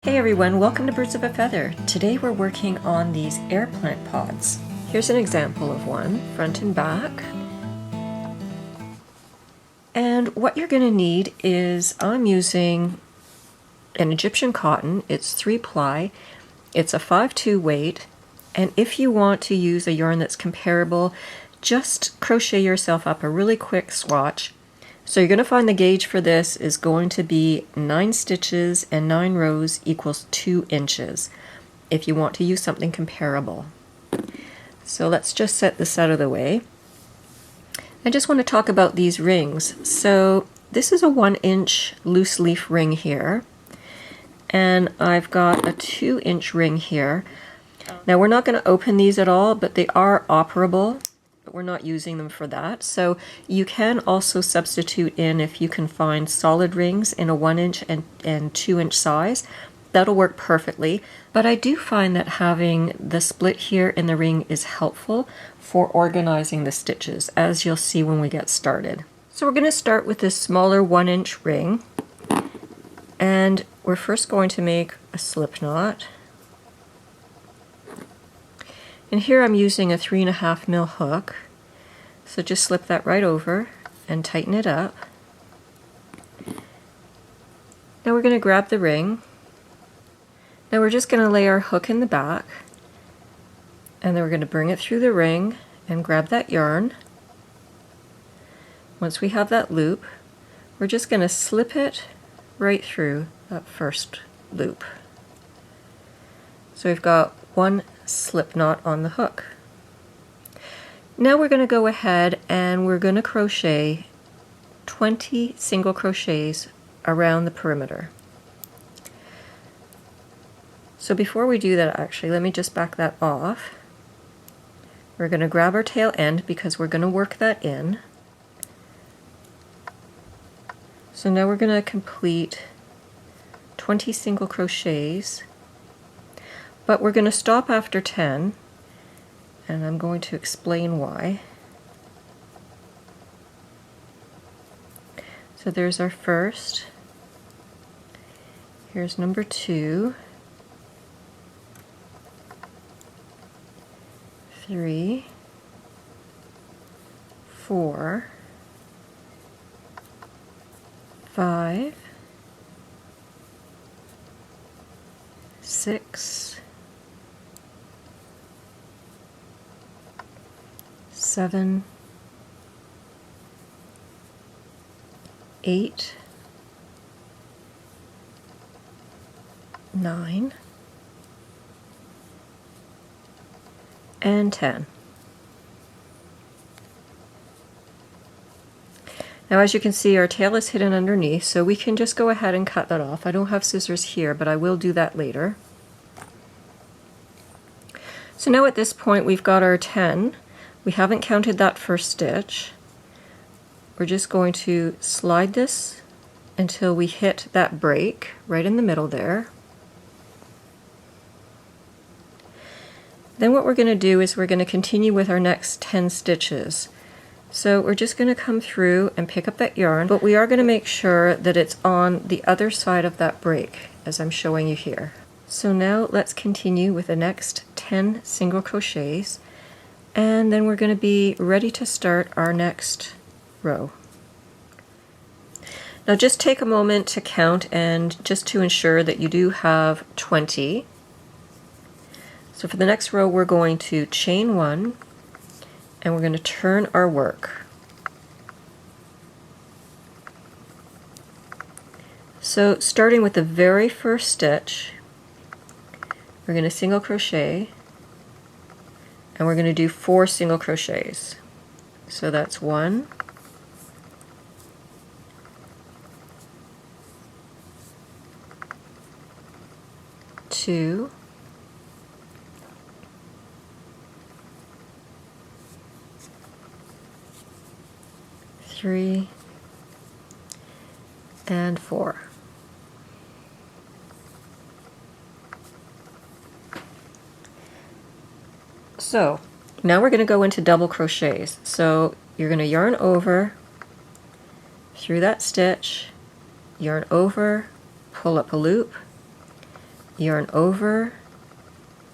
Hey everyone, welcome to Birds of a Feather. Today we're working on these air plant pods. Here's an example of one, front and back. And what you're going to need is, I'm using an Egyptian cotton. It's 3-ply. It's a 5/2 weight. And if you want to use a yarn that's comparable, just crochet yourself up a really quick swatch. So you're going to find the gauge for this is going to be 9 stitches and 9 rows equals 2 inches if you want to use something comparable. So let's just set this out of the way. I just want to talk about these rings. So this is a 1-inch loose leaf ring here, and I've got a 2-inch ring here. Now we're not going to open these at all, but they are operable. We're not using them for that. So you can also substitute in, if you can find solid rings in a 1-inch and 2-inch size, that'll work perfectly. But I do find that having the split here in the ring is helpful for organizing the stitches, as you'll see when we get started. So we're going to start with this smaller 1-inch ring, and we're first going to make a slip knot. And here I'm using a 3.5 mil hook, so just slip that right over and tighten it up. Now we're going to grab the ring. Now we're just going to lay our hook in the back, and then we're going to bring it through the ring and grab that yarn. Once we have that loop, we're just going to slip it right through that first loop. So we've got one slip knot on the hook. Now we're going to go ahead and we're going to crochet 20 single crochets around the perimeter. So before we do that, actually, let me just back that off. We're going to grab our tail end because we're going to work that in. So now we're going to complete 20 single crochets, but we're going to stop after 10, and I'm going to explain why. So there's our first. Here's number 2, 3, 4, 5, 6, 7, 8, 9, and 10. Now, as you can see, our tail is hidden underneath, so we can just go ahead and cut that off. I don't have scissors here, but I will do that later. So now at this point we've got our 10. We haven't counted that first stitch. We're just going to slide this until we hit that break right in the middle there. Then what we're going to do is we're going to continue with our next 10 stitches. So we're just going to come through and pick up that yarn, but we are going to make sure that it's on the other side of that break, as I'm showing you here. So now let's continue with the next 10 single crochets, and then we're going to be ready to start our next row. Now just take a moment to count, and just to ensure that you do have 20. So for the next row we're going to chain 1, and we're going to turn our work. So starting with the very first stitch, we're going to single crochet, and we're going to do 4 single crochets. So that's 1, 2, 3, and 4. So now we're going to go into double crochets. So you're going to yarn over through that stitch, yarn over, pull up a loop, yarn over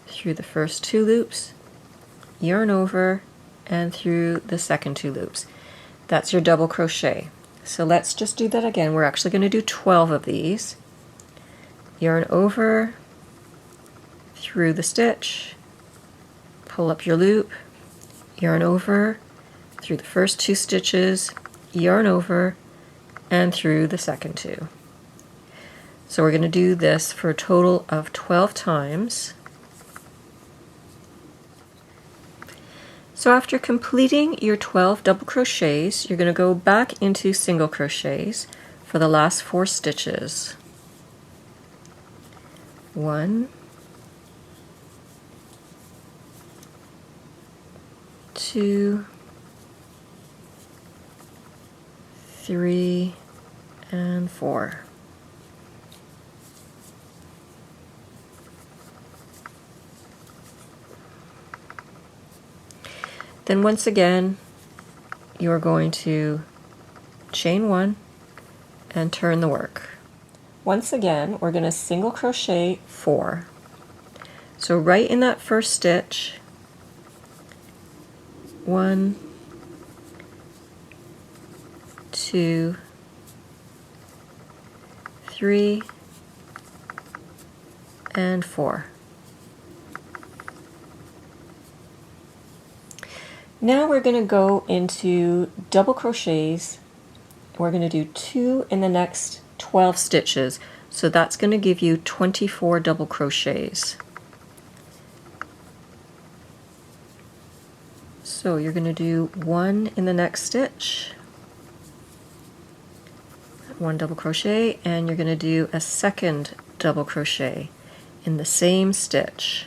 through the first 2 loops, yarn over, and through the second 2 loops. That's your double crochet. So let's just do that again. We're actually going to do 12 of these. Yarn over through the stitch, pull up your loop, yarn over through the first 2 stitches, yarn over, and through the second 2. So we're going to do this for a total of 12 times. So after completing your 12 double crochets, you're going to go back into single crochets for the last 4 stitches. 1, 2, 3, and 4. Then once again, you're going to chain 1 and turn the work. Once again, we're going to single crochet 4. So right in that first stitch, 1, 2, 3, and 4. Now we're going to go into double crochets. We're going to do 2 in the next 12 stitches, so that's going to give you 24 double crochets. So you're going to do 1 in the next stitch, 1 double crochet, and you're going to do a second double crochet in the same stitch.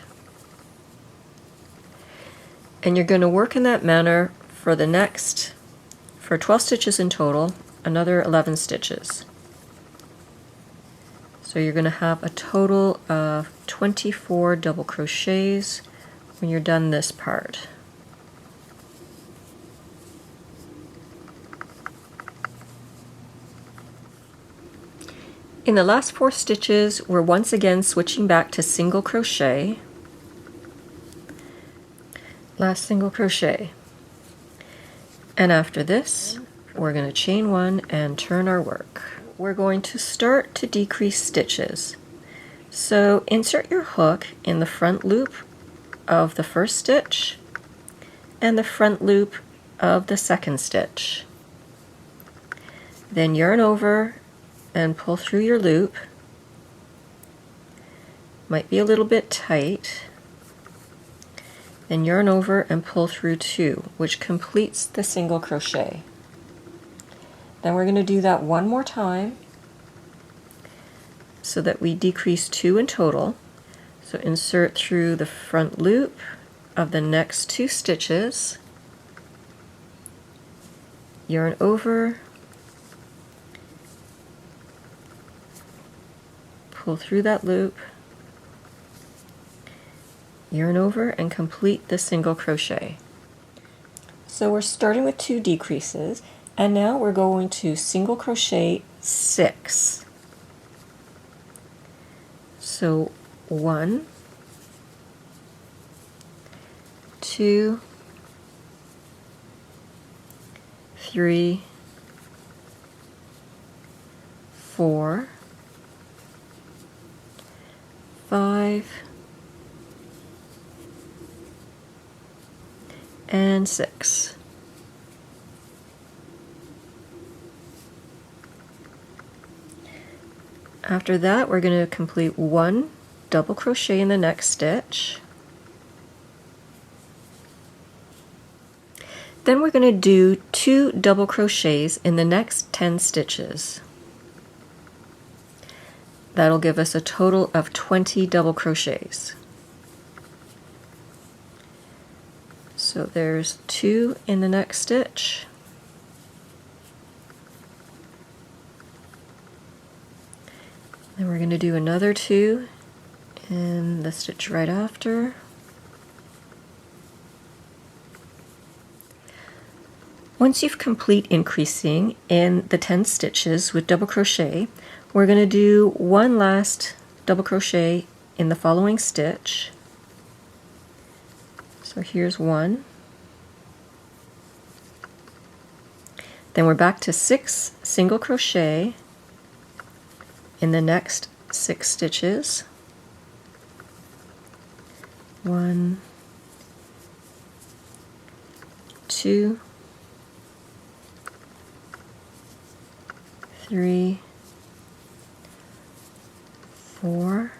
And you're going to work in that manner for 12 stitches in total, another 11 stitches. So you're going to have a total of 24 double crochets when you're done this part. In the last 4 stitches, we're once again switching back to single crochet. Last single crochet, and after this we're going to chain 1 and turn our work. We're going to start to decrease stitches. So insert your hook in the front loop of the first stitch and the front loop of the second stitch. Then yarn over and pull through your loop. Might be a little bit tight. Then yarn over and pull through 2, which completes the single crochet. Then we're going to do that one more time so that we decrease 2 in total. So insert through the front loop of the next 2 stitches, yarn over, pull through that loop, yarn over, and complete the single crochet. So we're starting with 2 decreases, and now we're going to single crochet 6. So 1, 2, 3, 4, 5, and 6. After that, we're going to complete 1 double crochet in the next stitch. Then we're going to do 2 double crochets in the next 10 stitches. That'll give us a total of 20 double crochets. So there's 2 in the next stitch. Then we're going to do another 2 in the stitch right after. Once you've complete increasing in the 10 stitches with double crochet, we're going to do 1 last double crochet in the following stitch. So here's one. Then we're back to 6 single crochet in the next 6 stitches. 1, 2, 3, 4,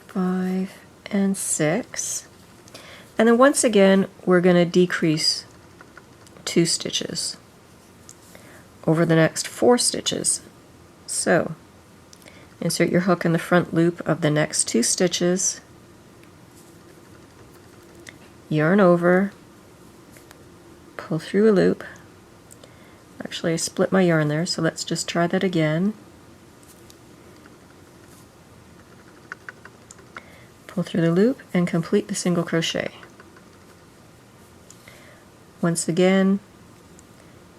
5, and 6. And then once again, we're going to decrease 2 stitches over the next 4 stitches. So, insert your hook in the front loop of the next 2 stitches, yarn over, pull through a loop. Actually, I split my yarn there, so let's just try that again. Pull through the loop and complete the single crochet. Once again,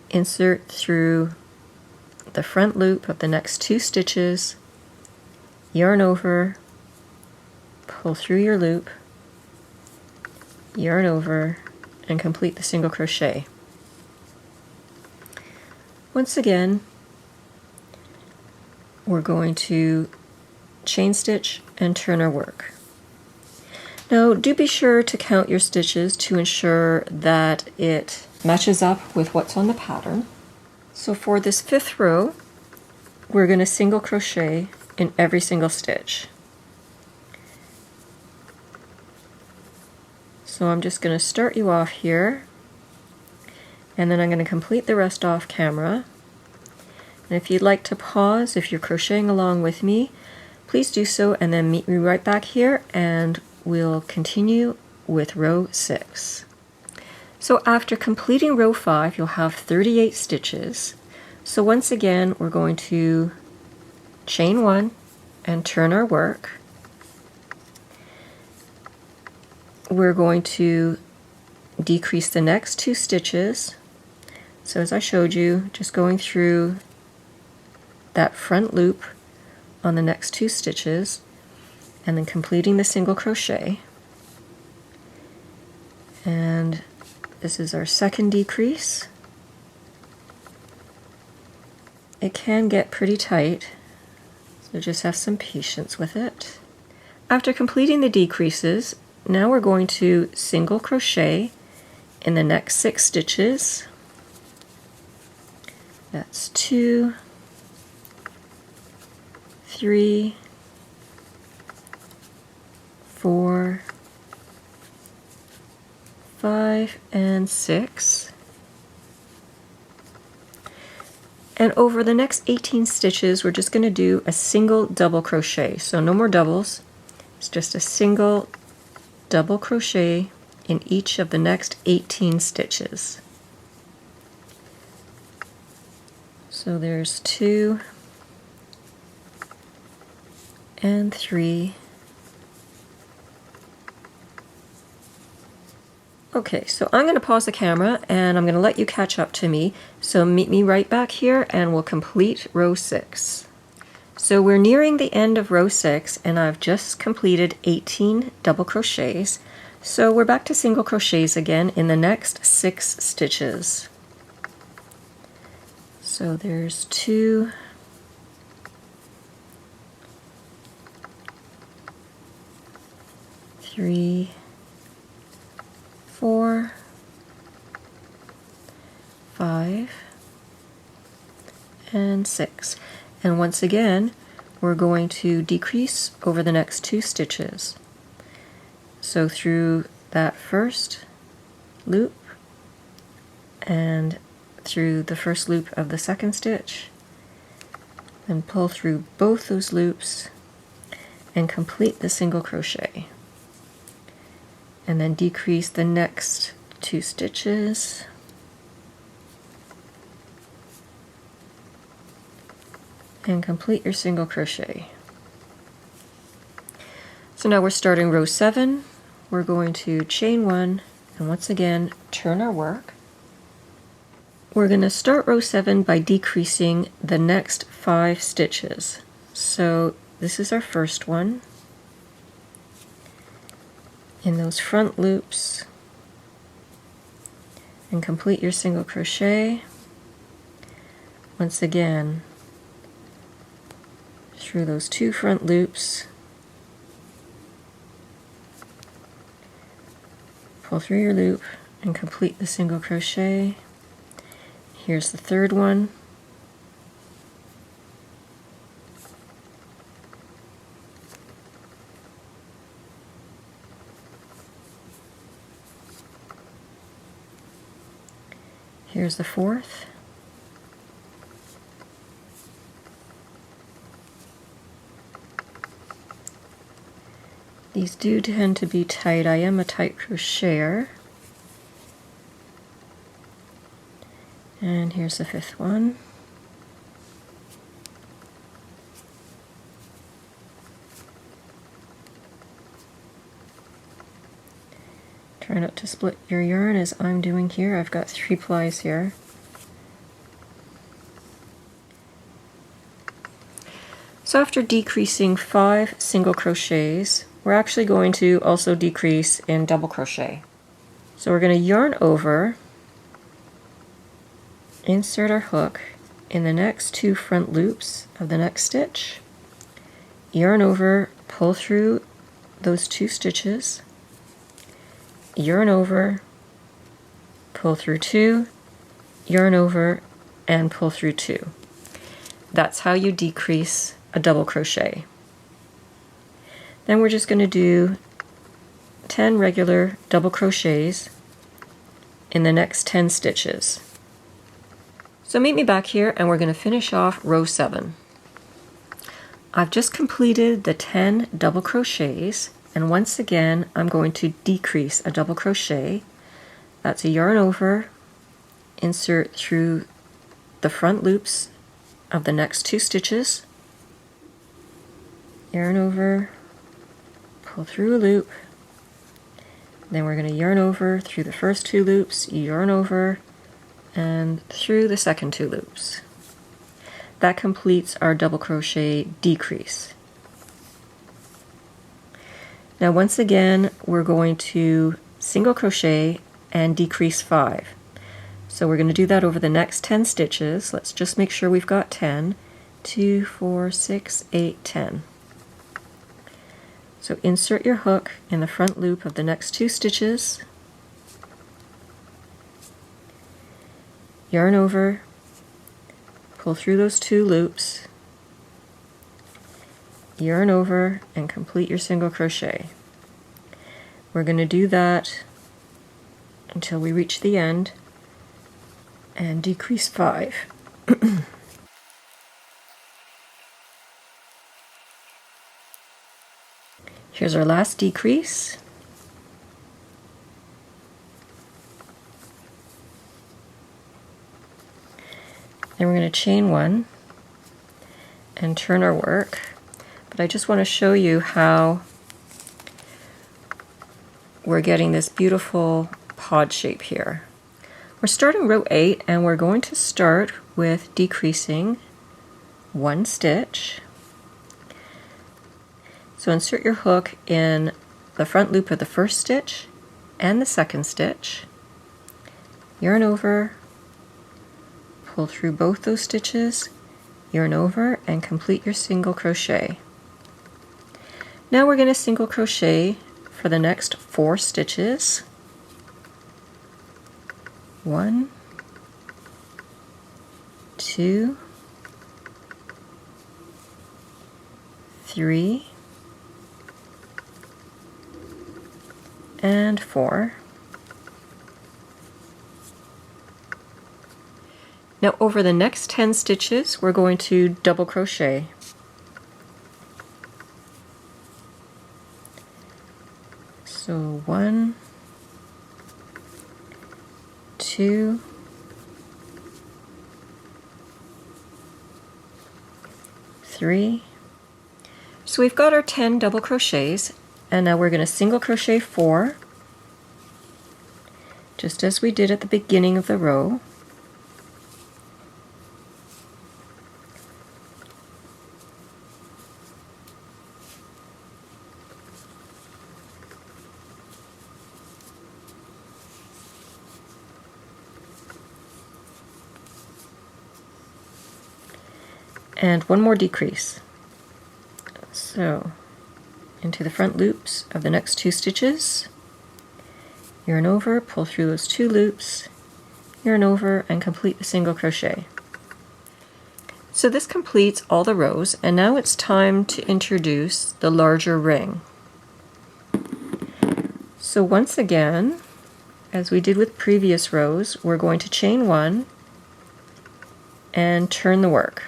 insert through the front loop of the next 2 stitches, yarn over, pull through your loop, yarn over, and complete the single crochet. Once again, we're going to chain stitch and turn our work. Now, do be sure to count your stitches to ensure that it matches up with what's on the pattern. So for this 5th row, we're going to single crochet in every single stitch. So I'm just going to start you off here, and then I'm going to complete the rest off camera. And if you'd like to pause, if you're crocheting along with me, please do so, and then meet me right back here, and we'll continue with row 6. So after completing row 5, you'll have 38 stitches. So once again, we're going to chain 1 and turn our work. We're going to decrease the next 2 stitches. So as I showed you, just going through that front loop on the next 2 stitches, and then completing the single crochet. And this is our second decrease. It can get pretty tight, so just have some patience with it. After completing the decreases, now we're going to single crochet in the next 6 stitches. That's 2, 3, 4, 5, and 6. And over the next 18 stitches, we're just going to do a single double crochet. So no more doubles. It's just a single double crochet in each of the next 18 stitches. So there's 2 and 3. Okay, so I'm going to pause the camera and I'm going to let you catch up to me. So meet me right back here and we'll complete row 6. So we're nearing the end of row 6 and I've just completed 18 double crochets. So we're back to single crochets again in the next 6 stitches. So there's 2, 3, 4, 5, and 6. And once again, we're going to decrease over the next 2 stitches. So through that first loop and through the first loop of the second stitch, then pull through both those loops and complete the single crochet. And then decrease the next 2 stitches. And complete your single crochet. So now we're starting row 7. We're going to chain 1 and once again turn our work. We're going to start row 7 by decreasing the next 5 stitches. So this is our first one. In those front loops, and complete your single crochet. Once again, through those 2 front loops, pull through your loop and complete the single crochet. Here's the third one. Here's the fourth. These do tend to be tight. I am a tight crocheter. And here's the fifth one. Try not to split your yarn as I'm doing here. I've got 3 plies here. So after decreasing 5 single crochets, we're actually going to also decrease in double crochet. So we're going to yarn over, insert our hook in the next 2 front loops of the next stitch, yarn over, pull through those 2 stitches, yarn over, pull through 2, yarn over, and pull through 2. That's how you decrease a double crochet. Then we're just going to do 10 regular double crochets in the next 10 stitches. So meet me back here and we're going to finish off row 7. I've just completed the 10 double crochets, and once again I'm going to decrease a double crochet. That's a yarn over, insert through the front loops of the next 2 stitches, yarn over, pull through a loop, then we're going to yarn over through the first 2 loops, yarn over, and through the second 2 loops. That completes our double crochet decrease. Now once again we're going to single crochet and decrease 5. So we're going to do that over the next 10 stitches. Let's just make sure we've got 10. 2, 4, 6, 8, 10. So insert your hook in the front loop of the next 2 stitches, yarn over, pull through those 2 loops, yarn over, and complete your single crochet. We're going to do that until we reach the end and decrease 5. Here's our last decrease. Then we're going to chain 1 and turn our work. But I just want to show you how we're getting this beautiful pod shape here. We're starting row 8 and we're going to start with decreasing 1 stitch. So insert your hook in the front loop of the first stitch and the second stitch, yarn over, pull through both those stitches, yarn over, and complete your single crochet. Now we're going to single crochet for the next 4 stitches. 1, 2, 3, and 4. Now over the next 10 stitches we're going to double crochet. So 1, 2, 3. So we've got our 10 double crochets, and now we're going to single crochet 4, just as we did at the beginning of the row. and one more decrease. So into the front loops of the next 2 stitches, yarn over, pull through those 2 loops, yarn over, and complete the single crochet. So this completes all the rows, and now it's time to introduce the larger ring. So once again, as we did with previous rows, we're going to chain 1 and turn the work.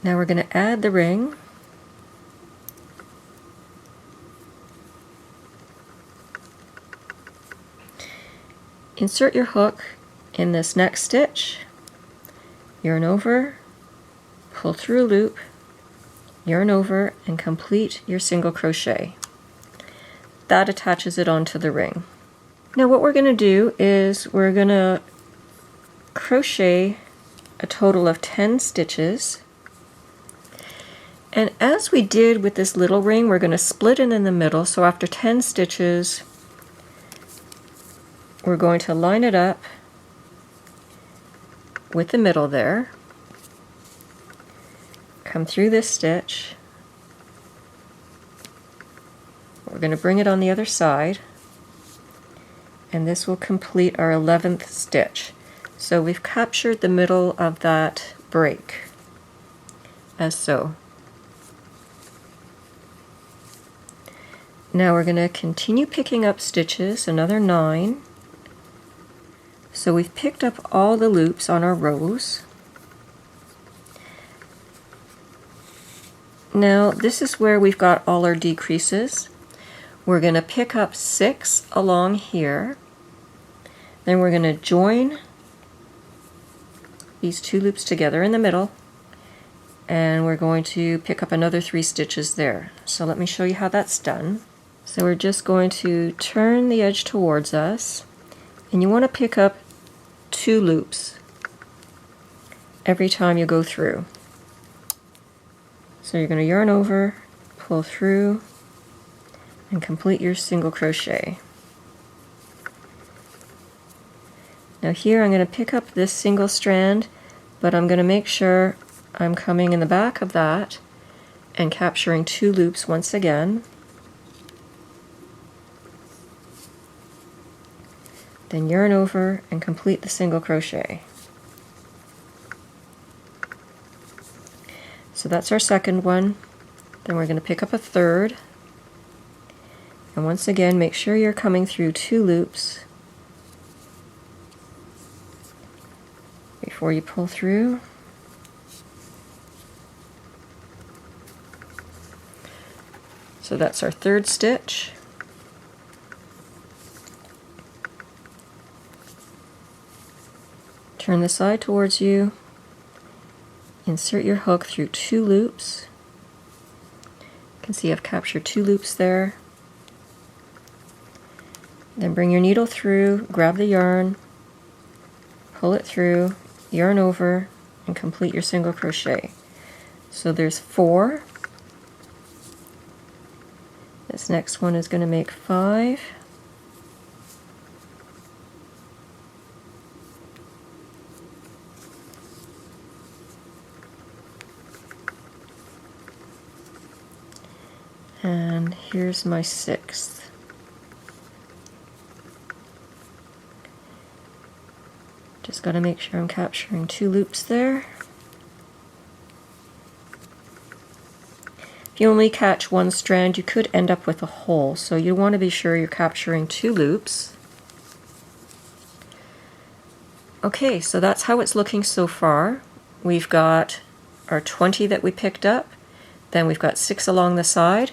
Now we're going to add the ring. Insert your hook in this next stitch, yarn over, pull through a loop, yarn over, and complete your single crochet. That attaches it onto the ring. Now what we're going to do is we're going to crochet a total of 10 stitches. And as we did with this little ring, we're going to split it in the middle. So after 10 stitches, we're going to line it up with the middle there, come through this stitch, we're going to bring it on the other side, and this will complete our 11th stitch. So we've captured the middle of that break, as so. Now we're going to continue picking up stitches, another 9. So we've picked up all the loops on our rows. Now this is where we've got all our decreases. We're going to pick up 6 along here. Then we're going to join these 2 loops together in the middle, and we're going to pick up another 3 stitches there. So let me show you how that's done. So we're just going to turn the edge towards us, and you want to pick up 2 loops every time you go through. So you're going to yarn over, pull through, and complete your single crochet. Now here I'm going to pick up this single strand, but I'm going to make sure I'm coming in the back of that and capturing 2 loops once again. Then yarn over and complete the single crochet. So that's our second one. Then we're going to pick up a third, and once again make sure you're coming through 2 loops before you pull through. So that's our 3rd stitch. Turn the side towards you, insert your hook through 2 loops. You can see I've captured 2 loops there. Then bring your needle through, grab the yarn, pull it through, yarn over, and complete your single crochet. So there's 4. This next one is going to make 5. And here's my 6th. Just got to make sure I'm capturing 2 loops there. If you only catch 1 strand, you could end up with a hole, so you want to be sure you're capturing 2 loops. Okay, so that's how it's looking so far. We've got our 20 that we picked up, then we've got 6 along the side.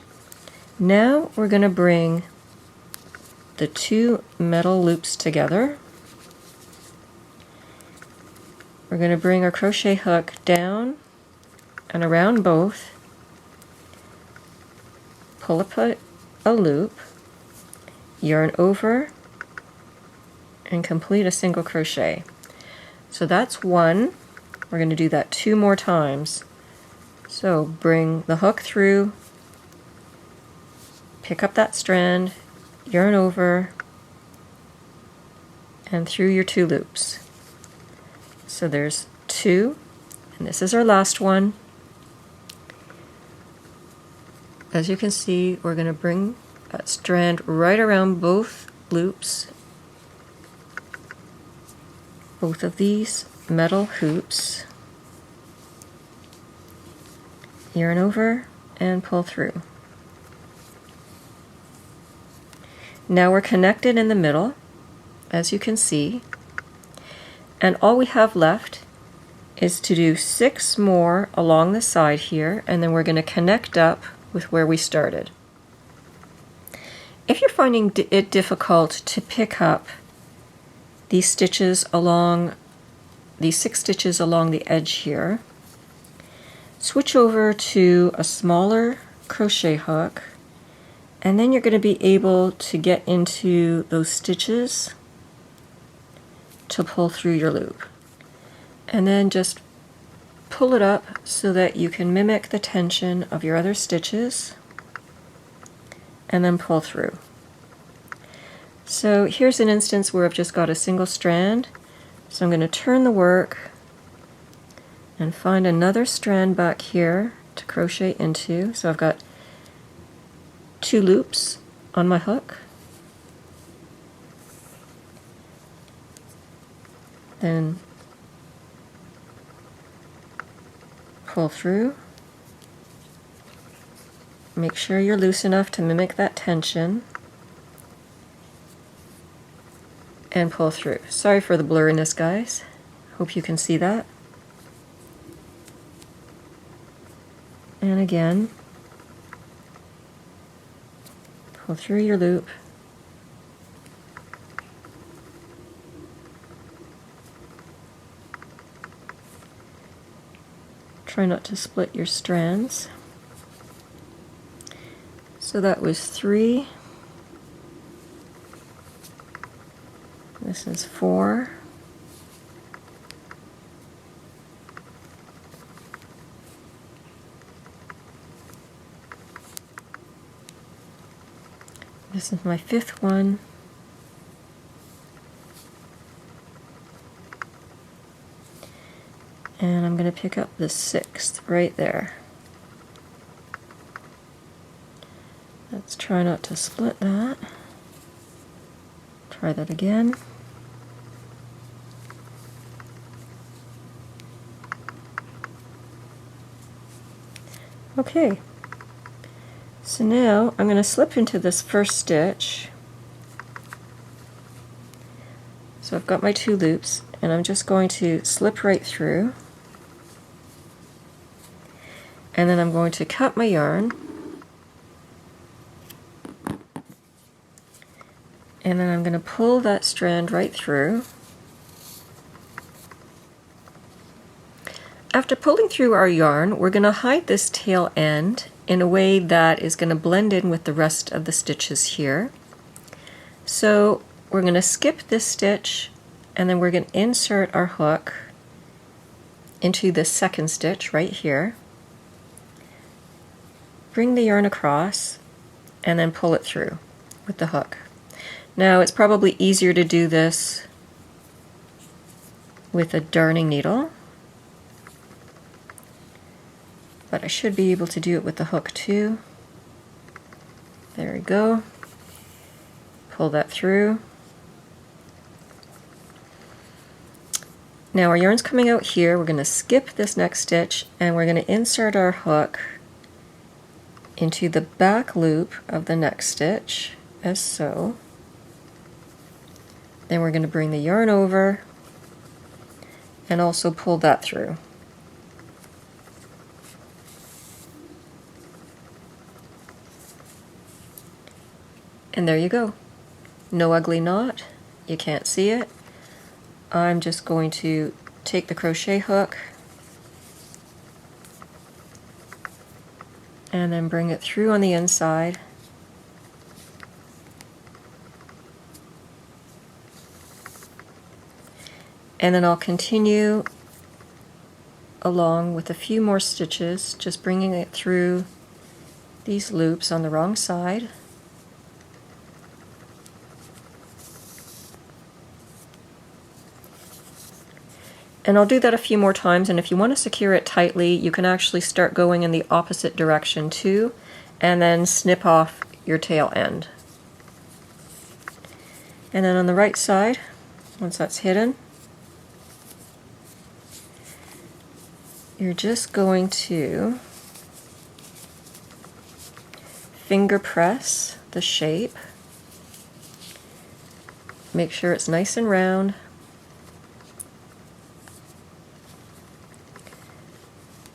Now we're going to bring the 2 metal loops together. We're going to bring our crochet hook down and around both, pull up a loop, yarn over, and complete a single crochet. So that's 1. We're going to do that 2 more times. So bring the hook through, pick up that strand, yarn over, and through your 2 loops. So there's 2, and this is our last one. As you can see, we're going to bring that strand right around both loops, both of these metal hoops, yarn over and pull through. Now we're connected in the middle, as you can see, and all we have left is to do 6 more along the side here, and then we're going to connect up with where we started. If you're finding it difficult to pick up these stitches along, these 6 stitches along the edge here, switch over to a smaller crochet hook, and then you're going to be able to get into those stitches to pull through your loop. And then just pull it up so that you can mimic the tension of your other stitches, and then pull through. So here's an instance where I've just got a single strand, so I'm going to turn the work and find another strand back here to crochet into. So I've got 2 loops on my hook, then pull through. Make sure you're loose enough to mimic that tension, and pull through. Sorry for the blurriness, guys. Hope you can see that. And again, pull through your loop, try not to split your strands. So that was 3. This is 4. This is my 5th one. And I'm going to pick up the 6th right there. Let's try not to split that. Try that again. Okay, so now I'm going to slip into this first stitch. So I've got my 2 loops, and I'm just going to slip right through, and then I'm going to cut my yarn, and then I'm going to pull that strand right through. After pulling through our yarn, we're going to hide this tail end in a way that is going to blend in with the rest of the stitches here. So we're going to skip this stitch, and then we're going to insert our hook into the 2nd stitch right here. Bring the yarn across, and then pull it through with the hook. Now it's probably easier to do this with a darning needle, but I should be able to do it with the hook too. There we go. Pull that through. Now our yarn's coming out here. We're going to skip this next stitch, and we're going to insert our hook into the back loop of the next stitch, as so. Then we're going to bring the yarn over and also pull that through. And there you go. No ugly knot. You can't see it. I'm just going to take the crochet hook and then bring it through on the inside. And then I'll continue along with a few more stitches, just bringing it through these loops on the wrong side. And I'll do that a few more times, and if you want to secure it tightly, you can actually start going in the opposite direction too, and then snip off your tail end. And then on the right side, once that's hidden, you're just going to finger press the shape. Make sure it's nice and round.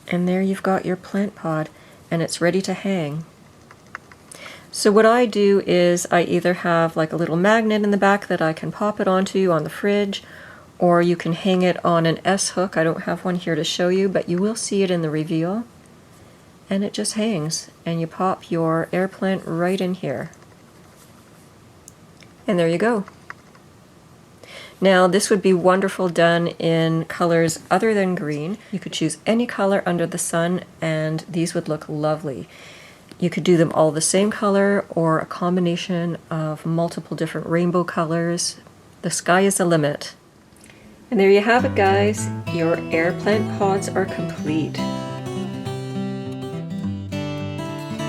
And there you've got your plant pod, and it's ready to hang. So what I do is I either have like a little magnet in the back that I can pop it onto on the fridge, or you can hang it on an S-hook. I don't have one here to show you, but you will see it in the reveal. And it just hangs, and you pop your air plant right in here. And there you go. Now this would be wonderful done in colors other than green. You could choose any color under the sun and these would look lovely. You could do them all the same color or a combination of multiple different rainbow colors. The sky is the limit. And there you have it, guys. Your air plant pods are complete.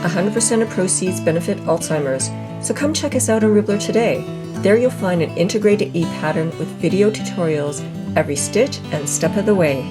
100% of proceeds benefit Alzheimer's, so come check us out on Ribbler today. There you'll find an integrated e-pattern with video tutorials every stitch and step of the way.